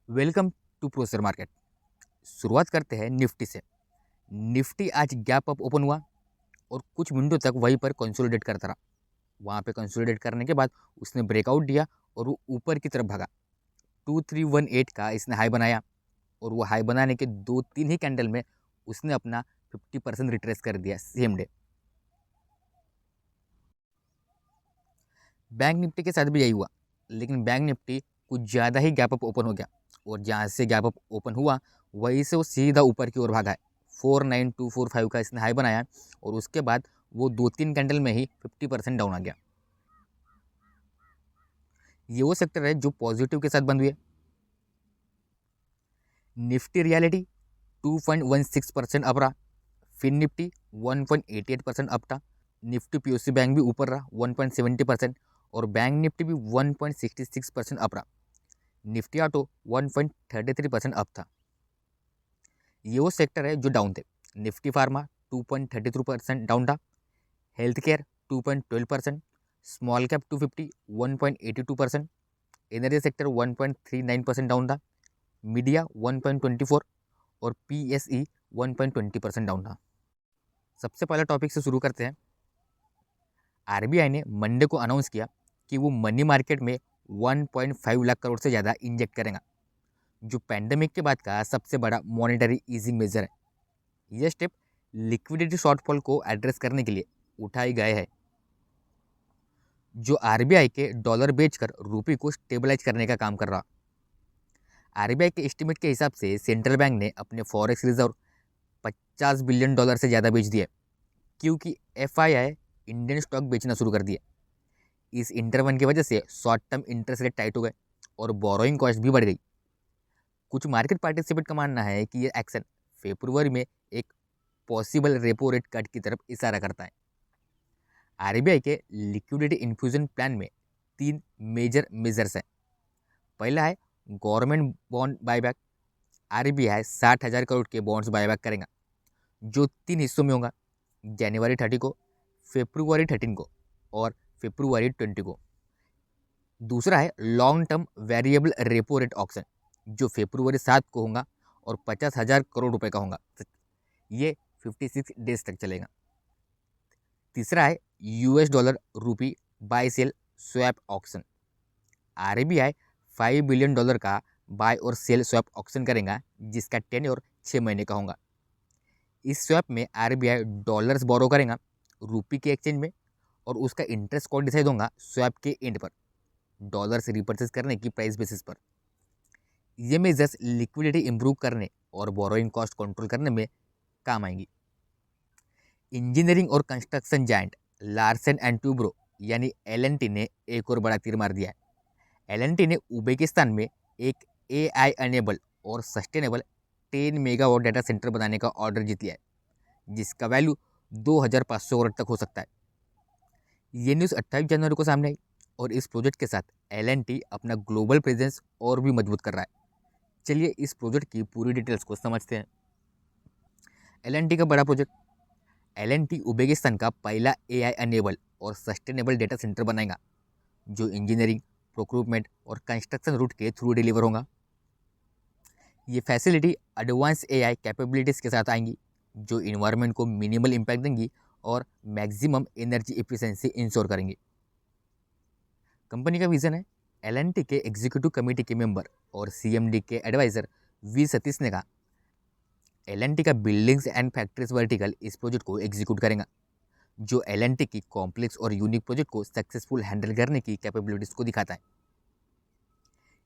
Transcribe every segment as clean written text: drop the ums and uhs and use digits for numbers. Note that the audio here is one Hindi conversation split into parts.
Welcome two processor market. शुरुआत करते हैं निफ्टी से। निफ्टी आज गैप अप ओपन हुआ और कुछ मिनटों तक वहीं पर कंसोलिडेट करता रहा। वहाँ पे कंसोलिडेट करने के बाद उसने ब्रेकआउट दिया और वो ऊपर की तरफ भागा। 2318 का इसने हाई बनाया और वो हाई बनाने के 2-3 ही कैंडल में उसने अपना 50% रिट्रेस कर दिया सेम डे। बैंक निफ्टी के साथ भी यही हुआ, लेकिन बैंक निफ्टी कुछ ज़्यादा ही गैप अप ओपन हो गया और जहाँ से गैप अप ओपन हुआ वहीं से वो सीधा ऊपर की ओर भागा है। 49245 का इसने हाई बनाया और उसके बाद वो 2-3 कैंडल में ही 50% डाउन आ गया। ये वो सेक्टर है जो पॉजिटिव के साथ बंद हुए। निफ्टी रियलिटी 2.16% अप रहा। फिन निफ्टी 1.88% अप था। निफ्टी पीओसी बैंक भी ऊपर रहा 1.70% और बैंक निफ्टी भी 1.66% अप रहा। निफ्टी ऑटो 1.33% अप था। ये वो सेक्टर है जो डाउन थे। निफ्टी फार्मा 2.33% डाउन था। Health care 2.12%, small cap 250 1.82%, energy sector 1.39% down था। मीडिया 1.24 और पीएसई 1.20% डाउन था। सबसे पहले टॉपिक से शुरू करते हैं। आरबीआई ने मंडे को अनाउंस किया कि वो मनी मार्केट में 1.5 लाख करोड़ से ज़्यादा इंजेक्ट करेगा, जो पैंडेमिक के बाद का सबसे बड़ा मॉनेटरी ईजिंग मेजर है। यह स्टेप लिक्विडिटी शॉर्टफॉल को एड्रेस करने के लिए उठाए गए हैं, जो आरबीआई के डॉलर बेचकर रुपये को स्टेबलाइज करने का काम कर रहा। आरबीआई के एस्टिमेट के हिसाब से सेंट्रल बैंक ने अपने फॉरेक्स रिजर्व $50 बिलियन से ज़्यादा बेच दिए, क्योंकि एफआईआई इंडियन स्टॉक बेचना शुरू कर दिया। इस इंटरवन की वजह से short term interest rate tight हो गए और बोरोइंग कॉस्ट भी बढ़ गई। कुछ मार्केट पार्टिसिपेंट का मानना है कि यह एक्शन फरवरी में एक पॉसिबल रेपो रेट कट की तरफ इशारा करता है। आरबीआई के लिक्विडिटी इन्फ्यूजन प्लान में 3 मेजर मेजर्स हैं। पहला है government bond buyback. RBI 60,000 crore के बॉन्ड्स बायबैक करेगा, जो 3 हिस्सों में होगा, जनवरी 30 को, फरवरी 13 को और फरवरी 20 को। दूसरा है long term variable repo rate auction, जो फरवरी 7 को होगा और 50,000 करोड़ रुपए का होगा। ये 56 डेज तक चलेगा। तीसरा है US dollar rupee buy sell swap auction. RBI $5 billion का बाय और सेल स्वैप ऑक्शन करेगा, जिसका टेन्योर 6 महीने का होगा। इस स्वैप में आरबीआई डॉलर्स बोरो करेगा रूपी के एक्सचेंज में और उसका इंटरेस्ट कॉस्ट डिसाइड होगा स्वैप के एंड पर, डॉलर्स रिपर्चेस करने की प्राइस बेसिस पर। ये मेजर्स लिक्विडिटी इंप्रूव करने और बोरोइंग कॉस्ट कंट्रोल करने में काम आएंगी। इंजीनियरिंग और construction giant Larsen and Toubro यानी एलएनटी ने एक और बड़ा तीर मार दिया है। एलएनटी ने उज्बेकिस्तान में एक एआई अनेबल और सस्टेनेबल 10 मेगावाट डाटा सेंटर बनाने का ऑर्डर जीत लिया है, जिसका वैल्यू 2,500 करोड़ तक हो सकता है। ये न्यूज़ 28 जनवरी को सामने आई और इस प्रोजेक्ट के साथ एलएनटी अपना ग्लोबल प्रेजेंस और भी मजबूत कर रहा है। चलिए इस प्रोजेक्ट की पूरी डिटेल्स को समझते हैं। एलएनटी का बड़ा प्रोजेक्ट। एलएनटी उज्बेकिस्तान का पहला एआई अनेबल और सस्टेनेबल डेटा सेंटर बनाएगा, जो इंजीनियरिंग, प्रोक्यूरमेंट और कंस्ट्रक्शन रूट के थ्रू डिलीवर होगा। ये फैसिलिटी एडवांस एआई कैपेबिलिटीज़ के साथ आएंगी, जो इन्वायरमेंट को मिनिमल इम्पैक्ट देंगी और मैक्सिमम एनर्जी एफिशिएंसी इंश्योर करेंगी। कंपनी का विजन है। एलएनटी के एग्जीक्यूटिव कमेटी के मेंबर और सीएमडी के एडवाइजर वी सतीश ने कहा, एलएनटी का बिल्डिंग्स एंड फैक्ट्रीज वर्टिकल इस प्रोजेक्ट को एग्जीक्यूट करेगा, जो एलएनटी की कॉम्प्लेक्स और यूनिक प्रोजेक्ट को सक्सेसफुल हैंडल करने की कैपेबिलिटीज़ को दिखाता है।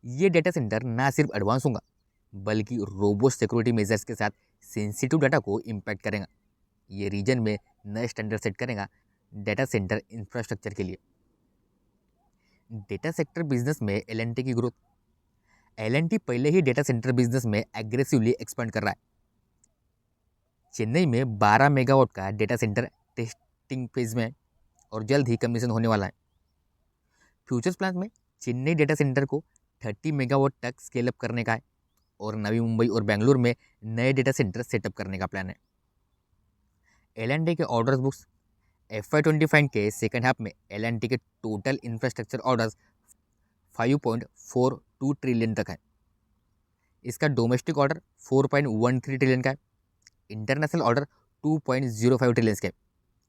ये डेटा सेंटर ना सिर्फ एडवांस होगा, बल्कि रोबोस्ट सिक्योरिटी मेजर्स के साथ सेंसिटिव डाटा को इम्पैक्ट करेगा। ये रीजन में नए स्टैंडर्ड सेट करेगा डेटा सेंटर इंफ्रास्ट्रक्चर के लिए। डेटा सेक्टर बिजनेस में एलएनटी की ग्रोथ। एलएनटी पहले ही डेटा सेंटर बिजनेस में एग्रेसिवली एक्सपेंड कर रहा है। चेन्नई में 12 मेगावाट का डेटा सेंटर टेस्टिंग फेज में है और जल्द ही कमीशन होने वाला है। फ्यूचर्स प्लान में चेन्नई डेटा सेंटर को 30 मेगावाट तक स्केल अप करने का है और नवी मुंबई और बेंगलुरु में नए डेटा सेंटर सेटअप करने का प्लान है। एलएनटी के ऑर्डर्स बुक्स। FY25 के सेकेंड हाफ में एलएनटी के टोटल इंफ्रास्ट्रक्चर ऑर्डर्स 5.42 ट्रिलियन तक है। इसका डोमेस्टिक ऑर्डर 4.13 ट्रिलियन का है, इंटरनेशनल ऑर्डर 2.05 ट्रिलियन का है,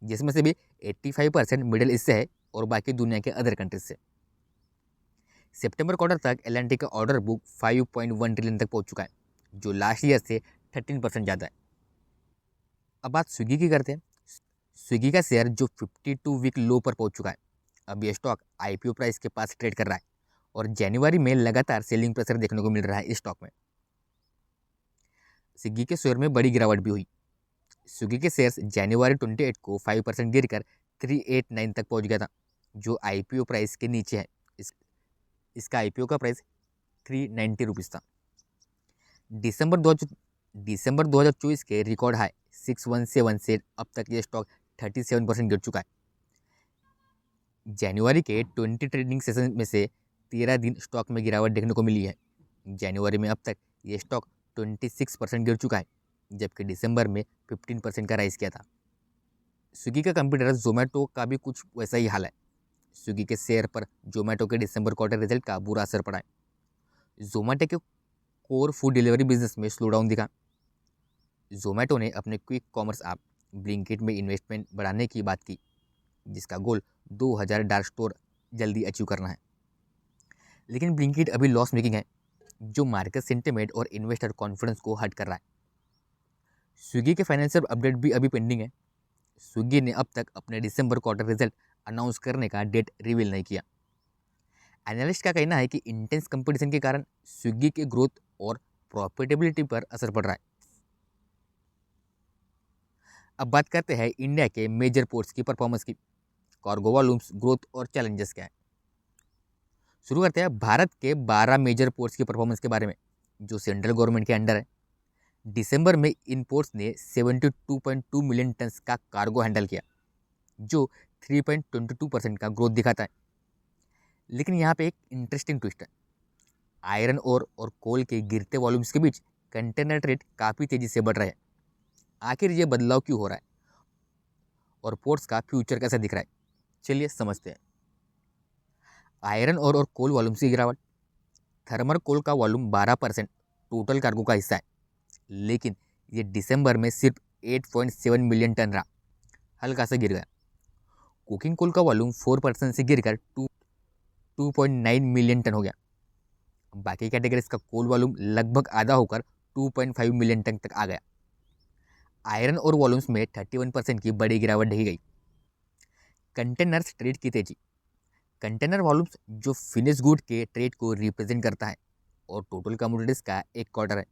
जिसमें से भी 85% मिडिल ईस्ट से है और बाकी दुनिया के अदर कंट्रीज से। सितंबर क्वार्टर तक L&T का ऑर्डर बुक 5.1 ट्रिलियन तक पहुंच चुका है, जो लास्ट ईयर से 13% ज़्यादा है। अब बात स्विगी की करते हैं। स्विगी का शेयर जो 52 वीक लो पर पहुंच चुका है, अब ये स्टॉक IPO प्राइस के पास ट्रेड कर रहा है और जनवरी में लगातार सेलिंग प्रेशर देखने को मिल रहा है इस स्टॉक में। स्विगी के शेयर में बड़ी गिरावट भी हुई। स्विगी के शेयर्स जनवरी 28 को 5% गिरकर 389 तक पहुंच गया था, जो IPO प्राइस के नीचे है। इसका IPO का प्राइस 390 रुपीज़ था। दिसंबर 2024 के रिकॉर्ड हाई 617 से अब तक ये स्टॉक 37% गिर चुका है। जनवरी के 20 ट्रेडिंग सेशन में से 13 दिन स्टॉक में गिरावट देखने को मिली है। जनवरी में अब तक ये स्टॉक 26% गिर चुका है, जबकि दिसंबर में 15% का राइज किया था। स्विगी का कंपीटिटर जोमेटो का भी कुछ वैसा ही हाल है। स्विगी के शेयर पर जोमेटो के दिसंबर क्वार्टर रिजल्ट का बुरा असर पड़ा है। जोमेटो के कोर फूड डिलीवरी बिजनेस में स्लोडाउन दिखा। जोमेटो ने अपने क्विक कॉमर्स ऐप ब्लिंकिट में इन्वेस्टमेंट बढ़ाने की बात की, जिसका गोल 2000 डार्क स्टोर जल्दी अचीव करना है। लेकिन ब्लिंकिट अभी लॉस मेकिंग है, जो मार्केट सेंटिमेंट और इन्वेस्टर कॉन्फिडेंस को हर्ट कर रहा है। स्विगी के फाइनेंशियल अपडेट भी अभी पेंडिंग है। स्विगी ने अब तक अपने दिसंबर क्वार्टर रिजल्ट अनाउंस करने का डेट रिवील नहीं किया। एनालिस्ट का कहना है कि इंटेंस कंपटीशन के कारण स्विगी के ग्रोथ और प्रॉफिटेबिलिटी पर असर पड़ रहा है। अब बात करते हैं इंडिया के मेजर पोर्ट्स की परफॉर्मेंस की, कार्गो वॉल्यूम्स, ग्रोथ और चैलेंजेस क्या है। शुरू करते हैं भारत के 12 मेजर पोर्ट्स की परफॉर्मेंस के बारे में, जो सेंट्रल गवर्नमेंट के अंडर है। दिसंबर में इन पोर्ट्स ने 72.2 मिलियन टन्स का कार्गो हैंडल किया, जो 3.22% का ग्रोथ दिखाता है। लेकिन यहाँ पे एक इंटरेस्टिंग ट्विस्ट है। आयरन ओर और कोल के गिरते वॉल्यूम्स के बीच कंटेनर ट्रेड काफ़ी तेज़ी से बढ़ रहे हैं। आखिर ये बदलाव क्यों हो रहा है और पोर्ट्स का फ्यूचर कैसा दिख रहा है, चलिए समझते हैं। आयरन और कोल वॉल्यूम्स की गिरावट। थर्मल कोल का वॉल्यूम 12% टोटल कार्गो का हिस्सा है, लेकिन ये दिसंबर में सिर्फ 8.7 मिलियन टन रहा, हल्का सा गिर गया। कुकिंग कोल का वॉल्यूम 4% से गिरकर 2.9 मिलियन टन हो गया। बाकी कैटेगरीज का कोल वॉल्यूम लगभग आधा होकर 2.5 मिलियन टन तक आ गया। आयरन और वॉल्यूम्स में 31% की बड़ी गिरावट देखी गई। कंटेनर्स ट्रेड की तेजी। कंटेनर वॉल्यूम्स जो फिनिश गुड के ट्रेड को रिप्रेजेंट करता है और टोटल कमोडिटीज़ का एक क्वार्टर है,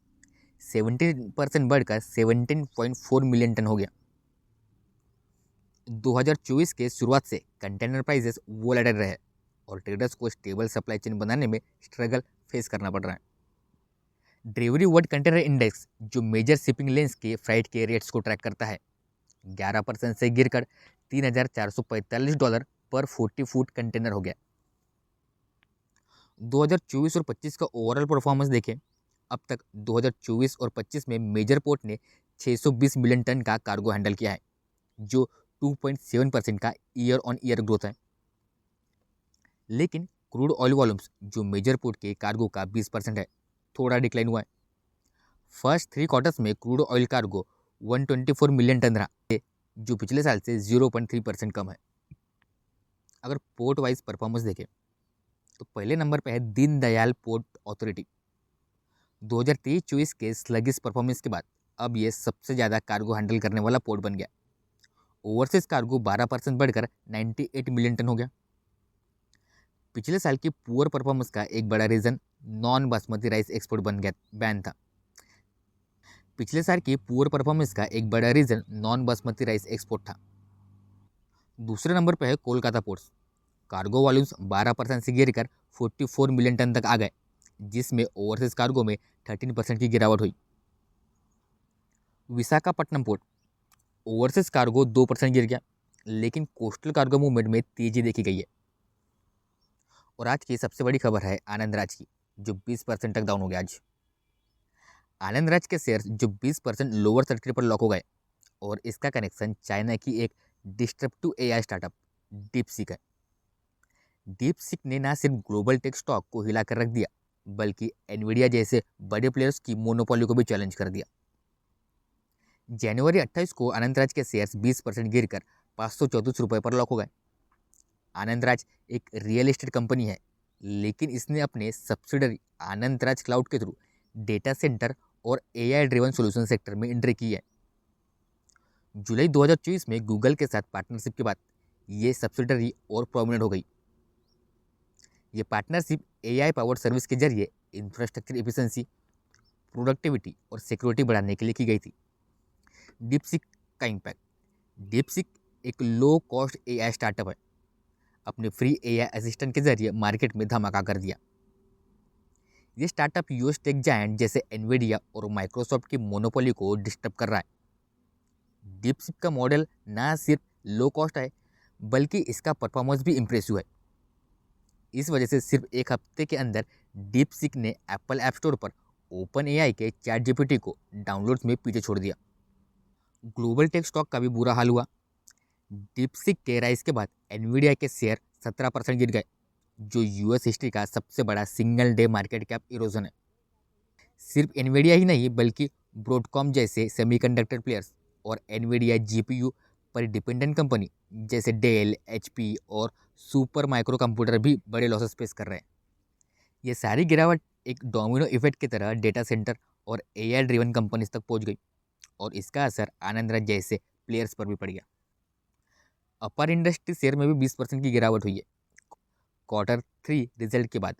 17% बढ़कर 17.4 मिलियन टन हो गया। 2024 के शुरुआत से कंटेनर प्राइसेस वोलेटाइल रहे और ट्रेडर्स को स्टेबल सप्लाई चेन बनाने में स्ट्रगल फेस करना पड़ रहा है। डिलीवरी वर्ल्ड कंटेनर इंडेक्स जो मेजर शिपिंग लेन्स के फ्राइट के रेट्स को ट्रैक करता है, 11% से गिरकर $3,445 पर 40 फुट कंटेनर हो गया। 2024 और 25 का ओवरऑल परफॉर्मेंस देखें, अब तक 2024 और 25 में मेजर पोर्ट ने 620 मिलियन टन का कार्गो हैंडल किया है, जो 2.7% का ईयर ऑन ईयर ग्रोथ है। लेकिन क्रूड ऑयल वॉल्यूम्स जो मेजर पोर्ट के कार्गो का 20% है, थोड़ा डिक्लाइन हुआ है। फर्स्ट 3 क्वार्टर्स में crude oil cargo 124 million ton रहा, जो पिछले साल से 0.3% कम है। अगर पोर्ट वाइज परफॉर्मेंस देखें तो पहले नंबर पे है दीनदयाल पोर्ट अथॉरिटी। 2023-24 के स्लगिश परफॉर्मेंस के बाद अब ये सबसे ज़्यादा कार्गो हैंडल करने वाला पोर्ट बन गया। ओवरसीज कार्गो 12% बढ़कर 98 मिलियन टन हो गया। पिछले साल की पुअर परफॉर्मेंस का एक बड़ा reason non basmati rice export बन गया बैन था। पिछले साल की पुअर परफॉर्मेंस का एक बड़ा reason non basmati rice export था। दूसरे नंबर पर है कोलकाता पोर्ट्स। कार्गो वॉल्यूम्स 12% से गिरकर 44 मिलियन टन तक आ गए, जिसमें ओवरसीज कार्गो में 13% की गिरावट हुई। विशाखापट्टनम पोर्ट, ओवरसीज कार्गो 2% गिर गया, लेकिन कोस्टल कार्गो मूवमेंट में तेजी देखी गई है। और आज की सबसे बड़ी खबर है आनंद राज की, जो 20% तक डाउन हो गया आज। आनंद राज के शेयर जो 20% लोअर सर्किट पर लॉक हो गए और इसका कनेक्शन चाइना की एक डिस्ट्रप्टिव AI स्टार्टअप डीपसीक है। डीपसीक ने ना सिर्फ ग्लोबल टेक स्टॉक को हिला कर रख दिया, बल्कि एनवीडिया जैसे बड़े प्लेयर्स की मोनोपोली को भी चैलेंज कर दिया। जनवरी 28 को आनंदराज के शेयर्स 20% गिरकर 534 रुपये पर लॉक हो गए। आनंदराज एक रियल एस्टेट कंपनी है, लेकिन इसने अपने सब्सिडरी आनंदराज क्लाउड के थ्रू डेटा सेंटर और एआई ड्रिवन सॉल्यूशन सेक्टर में एंट्री की है। जुलाई 2024 में गूगल के साथ पार्टनरशिप के बाद ये सब्सिडरी और प्रोमिनेंट हो गई। ये पार्टनरशिप एआई पावर्ड सर्विस के जरिए इंफ्रास्ट्रक्चर एफिशिएंसी, प्रोडक्टिविटी और सिक्योरिटी बढ़ाने के लिए की गई थी। डीपसीक का इम्पैक्ट। डीपसीक एक लो कॉस्ट एआई स्टार्टअप है। अपने फ्री एआई असिस्टेंट के जरिए मार्केट में धमाका कर दिया। ये स्टार्टअप यूएस टेक जायंट जैसे एनवीडिया और माइक्रोसॉफ्ट की मोनोपोली को डिस्टर्ब कर रहा है। डीपसीक का मॉडल ना सिर्फ लो कॉस्ट है, बल्कि इसका परफॉर्मेंस भी इम्प्रेसिव है। इस वजह से सिर्फ एक हफ्ते के अंदर डीपसीक ने एप्पल ऐप स्टोर पर ओपन एआई के चैट जीपीटी को डाउनलोड्स में पीछे छोड़ दिया। ग्लोबल टेक स्टॉक का भी बुरा हाल हुआ। डीपसीक के राइज के बाद एनवीडिया के शेयर 17% गिर गए, जो यूएस हिस्ट्री का सबसे बड़ा single day market cap erosion है। सिर्फ एनवीडिया ही नहीं, बल्कि ब्रॉडकॉम जैसे सेमीकंडक्टर प्लेयर्स और एनवीडिया जीपीयू पर डिपेंडेंट कंपनी जैसे डेल, एचपी और सुपर माइक्रो कंप्यूटर भी बड़े लॉसेस फेस कर रहे हैं। ये सारी गिरावट एक डोमिनो इफेक्ट की तरह डेटा सेंटर और एआई ड्रिवन कंपनीज तक पहुंच गई, और इसका असर आनंदराज जैसे प्लेयर्स पर भी पड़ गया। अपर इंडस्ट्री शेयर में भी 20% की गिरावट हुई है Q3 रिजल्ट के बाद।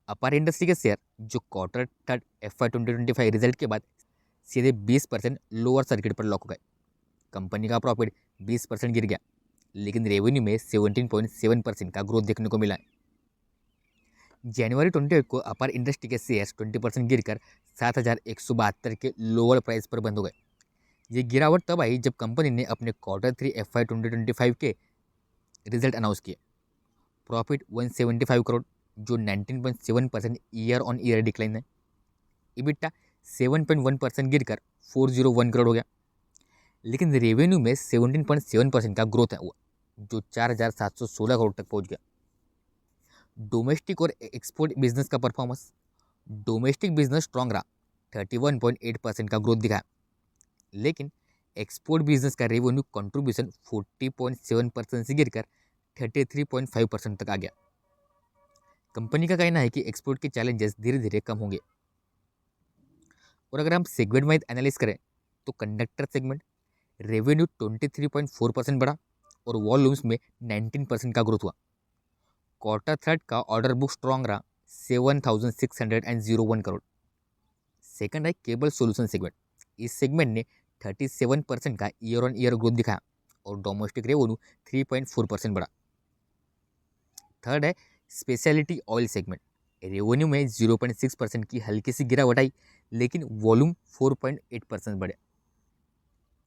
अपर इंडस्ट्री के शेयर जो Q3 FY 2025 रिजल्ट के बाद सीधे 20% लोअर सर्किट पर लॉक हो गए। कंपनी का प्रॉफिट 20% गिर गया, लेकिन रेवेन्यू में 17.7% का ग्रोथ देखने को मिला है। जनवरी 28 को अपर इंडस्ट्री के शेयर्स 20% गिरकर 7,172 के लोअर प्राइस पर बंद हो गए। ये गिरावट तब आई जब कंपनी ने अपने Q3 FY 2025 के रिजल्ट अनाउंस किए। प्रॉफिट 175 करोड़, जो 19.7% ईयर ऑन ईयर डिक्लाइन है। इबिटा 7.1% गिरकर 401 करोड़ हो गया, लेकिन रेवेन्यू में 17.7% का ग्रोथ हुआ, जो 4,716 करोड़ तक पहुंच गया। डोमेस्टिक और एक्सपोर्ट बिजनेस का परफॉर्मेंस। डोमेस्टिक बिजनेस स्ट्रॉन्ग रहा, 31.8% का ग्रोथ दिखाया, लेकिन एक्सपोर्ट बिजनेस का रेवेन्यू कंट्रीब्यूशन 40.7% से गिरकर 33.5% तक आ गया। कंपनी का कहना है कि एक्सपोर्ट के चैलेंजेस धीरे धीरे कम होंगे। और अगर हम सेगमेंट वाइज एनालिस करें तो कंडक्टर सेगमेंट रेवेन्यू 23.4% बढ़ा और वॉल्यूम्स में 19% का ग्रोथ हुआ। Q3 का ऑर्डर बुक स्ट्रॉन्ग रहा, 7,601 करोड़। सेकंड है केबल सॉल्यूशन सेगमेंट। इस सेगमेंट ने 37% का ईयर ऑन ईयर ग्रोथ दिखाया और डोमेस्टिक रेवेन्यू 3.4% बढ़ा। थर्ड है स्पेशलिटी ऑयल सेगमेंट। रेवेन्यू में 0.6% की हल्की सी गिरावट आई, लेकिन वॉल्यूम 4.8% बढ़े।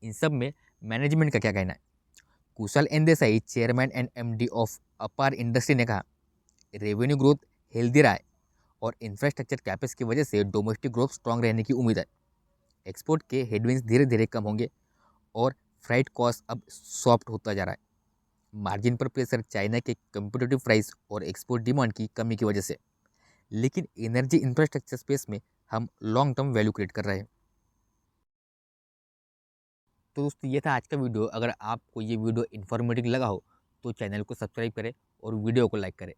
इन सब में मैनेजमेंट का क्या कहना है? Kushal N Desai, chairman and MD of Apar Industry ने कहा, रेवेन्यू ग्रोथ हेल्दी रहा है और इंफ्रास्ट्रक्चर कैपेक्स की वजह से डोमेस्टिक ग्रोथ स्ट्रांग रहने की उम्मीद है। एक्सपोर्ट के हेडविंड्स धीरे धीरे कम होंगे और फ्राइट कॉस्ट अब सॉफ्ट होता जा रहा है। मार्जिन पर प्रेशर चाइना के कम्पिटिटिव प्राइस और एक्सपोर्ट डिमांड की कमी की वजह से, लेकिन एनर्जी इंफ्रास्ट्रक्चर स्पेस में हम लॉन्ग टर्म वैल्यू क्रिएट कर रहे हैं। तो दोस्तों ये था आज का वीडियो। अगर आपको ये वीडियो इन्फॉर्मेटिव लगा हो तो चैनल को सब्सक्राइब करें और वीडियो को लाइक करें।